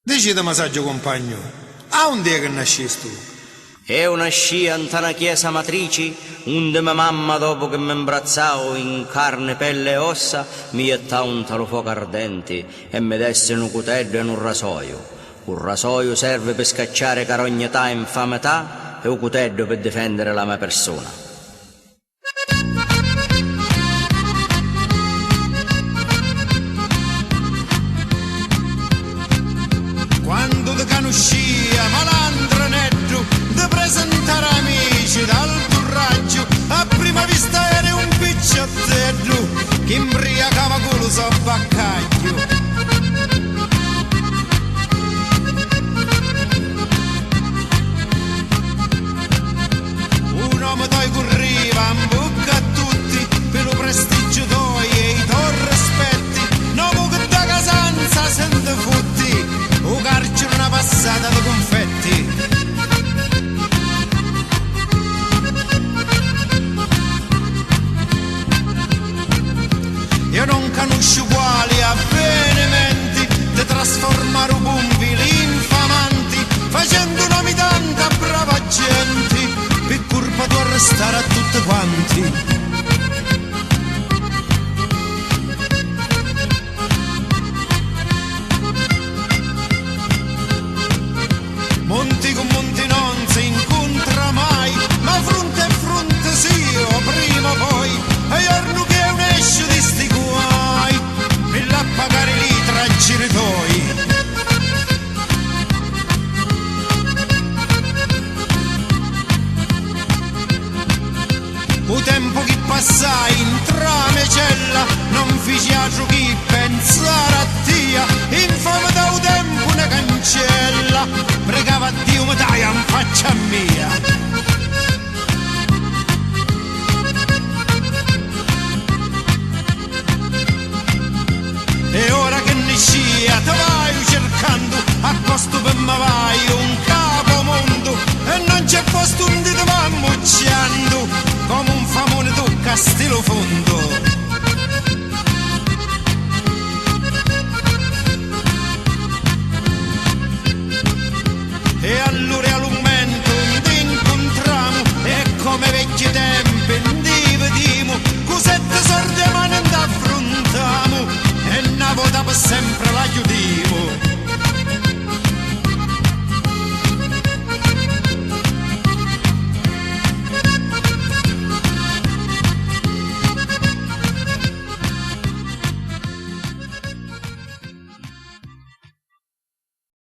Decide saggio compagno, a un dia che nascesti tu? Io nasci in una chiesa matrice, onde mia mamma dopo che mi imbrazzavo in carne, pelle e ossa, mi gettava un talo fuoco ardente e mi desse un cutello e un rasoio. Un rasoio serve per scacciare carognetà e infamità e un cutello per difendere la mia persona. Quando ti conoscia malandronetto, ti presentare amici dal tuo raggio, a prima vista eri un picciottello che imbriacava con lo sabaccaglio. Un uomo toi corriva in bocca a tutti per lo prestigio toi e i tuoi rispetti, no che da casanza sente futti o carcere una passata di confetti. Io non conosco quali avvenimenti di trasformare i pompili infamanti, facendo nomi tanta brava gente per colpa di arrestare a tutti quanti. Monti con monti non si incontra mai, ma fronte a fronte sì, o prima o poi, e giorno che è un esce di sti guai, e là pagare lì tra giri tuoi. O tempo che passai in trame cella, non feci altro che pensare a Dio, infame da un tempo una cancella, pregava a Dio mi dai in faccia mia. E ora che ne scia te vai cercando a costo per me va